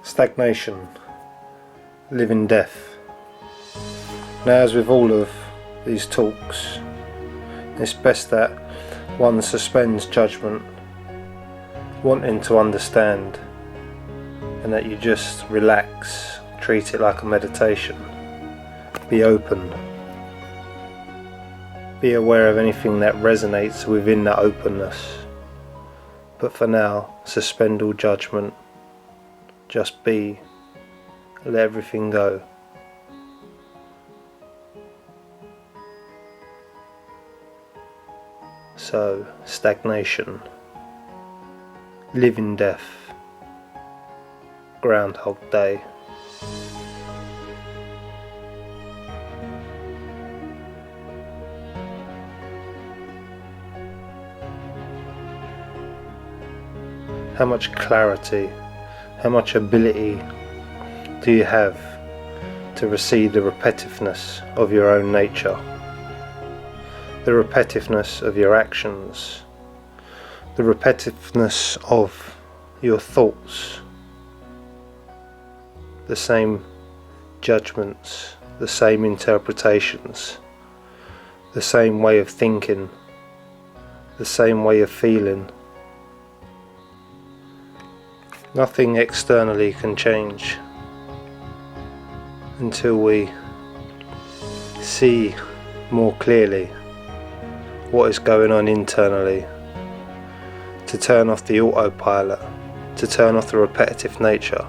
Stagnation, living death. Now, as with all of these talks, it's best that one suspends judgment, wanting to understand, and that you just relax, treat it like a meditation. Be open. Be aware of anything that resonates within that openness. But for now, suspend all judgment. Just be. Let everything go. So, stagnation, living death, Groundhog Day. How much clarity, how much ability do you have to receive the repetitiveness of your own nature, the repetitiveness of your actions, the repetitiveness of your thoughts, the same judgments, the same interpretations, the same way of thinking, the same way of feeling. Nothing externally can change until we see more clearly what is going on internally, to turn off the autopilot, to turn off the repetitive nature,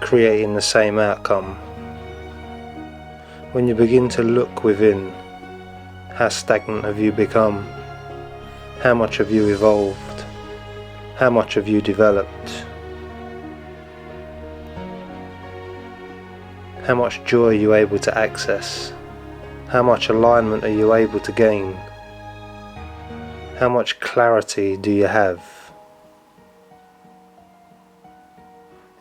creating the same outcome. When you begin to look within, how stagnant have you become? How much have you evolved? How much have you developed? How much joy are you able to access? How much alignment are you able to gain? How much clarity do you have?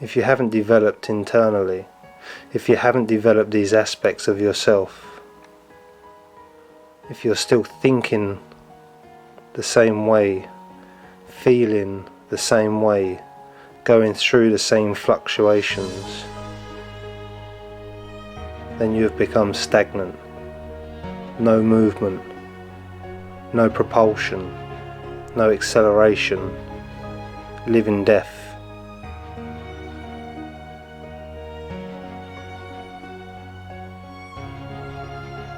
If you haven't developed internally, if you haven't developed these aspects of yourself, if you're still thinking the same way, feeling the same way, going through the same fluctuations, then you have become stagnant. No movement, no propulsion, no acceleration, living death.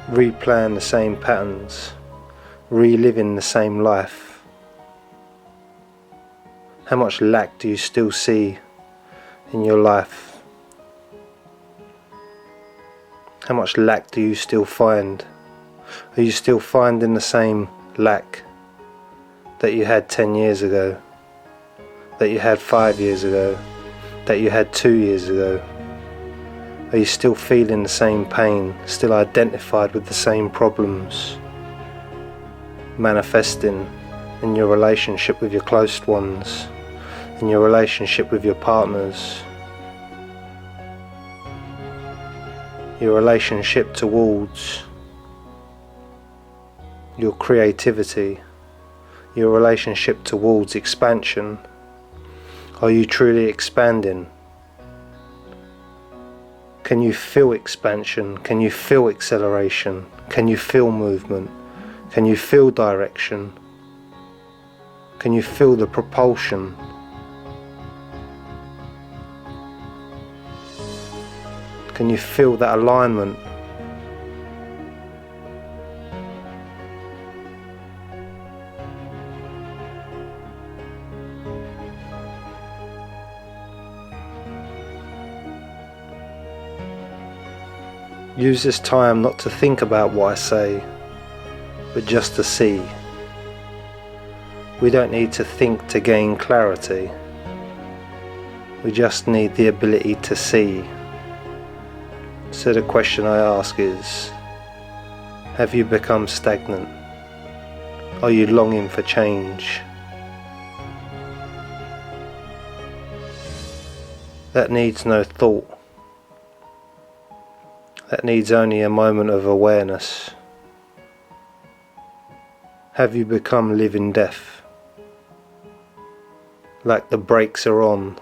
Replan the same patterns, reliving the same life. How much lack do you still see in your life? How much lack do you still find? Are you still finding the same lack that you had 10 years ago, that you had 5 years ago, that you had 2 years ago? Are you still feeling the same pain, still identified with the same problems, manifesting in your relationship with your close ones, in your relationship with your partners, your relationship towards your creativity, your relationship towards expansion? Are you truly expanding? Can you feel expansion? Can you feel acceleration? Can you feel movement? Can you feel direction? Can you feel the propulsion? Can you feel that alignment? Use this time not to think about what I say, but just to see. We don't need to think to gain clarity. We just need the ability to see. So the question I ask is, have you become stagnant? Are you longing for change? That needs no thought. That needs only a moment of awareness. Have you become living death? Like the brakes are on,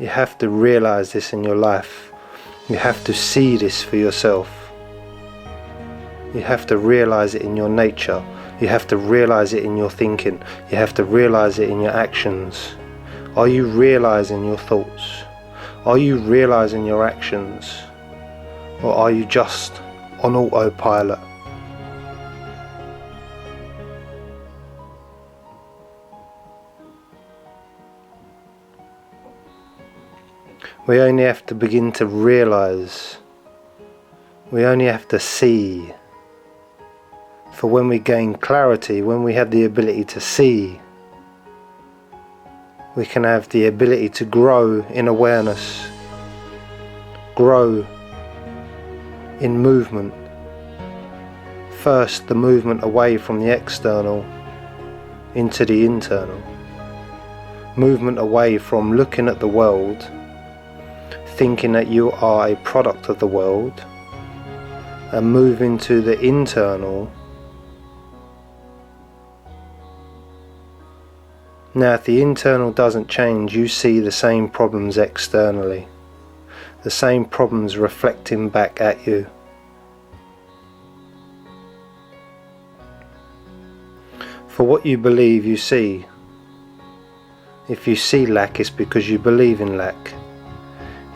You have to realize this in your life. You have to see this for yourself. You have to realize it in your nature. You have to realize it in your thinking. You have to realize it in your actions. Are you realizing your thoughts? Are you realizing your actions? Or are you just on autopilot? We only have to begin to realize. We only have to see. For when we gain clarity, when we have the ability to see, we can have the ability to grow in awareness, grow in movement. First, the movement away from the external into the internal. Movement away from looking at the world, thinking that you are a product of the world, and move into the internal. Now, if the internal doesn't change, you see the same problems externally, the same problems reflecting back at you. For what you believe, you see. If you see lack, it's because you believe in lack.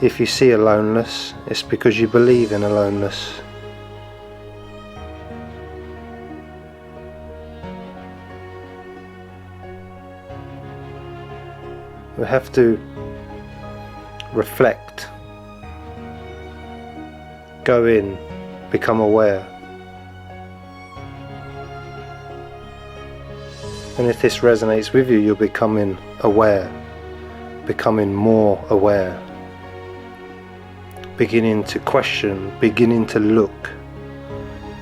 If you see aloneness, it's because you believe in aloneness. We have to reflect, go in, become aware. And if this resonates with you, you're becoming aware, becoming more aware, beginning to question, beginning to look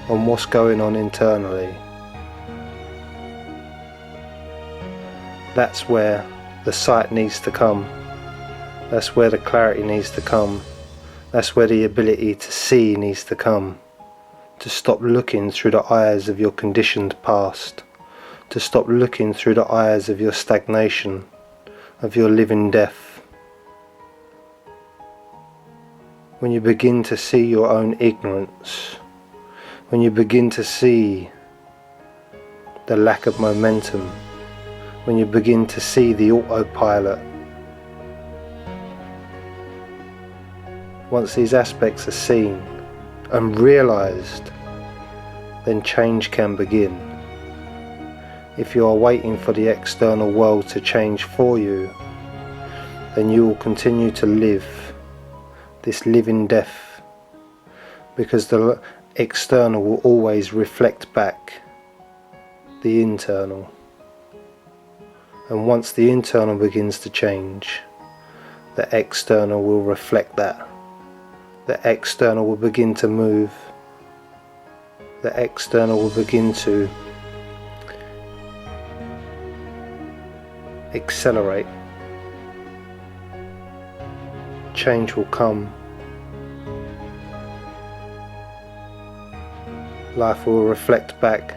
on what's going on internally. That's where the sight needs to come. That's where the clarity needs to come. That's where the ability to see needs to come. To stop looking through the eyes of your conditioned past. To stop looking through the eyes of your stagnation, of your living death. When you begin to see your own ignorance, when you begin to see the lack of momentum, when you begin to see the autopilot. Once these aspects are seen and realized, then change can begin. If you are waiting for the external world to change for you, then you will continue to live this living death, because the external will always reflect back the internal. And once the internal begins to change, the external will reflect that. The external will begin to move. The external will begin to accelerate. Change will come. Life will reflect back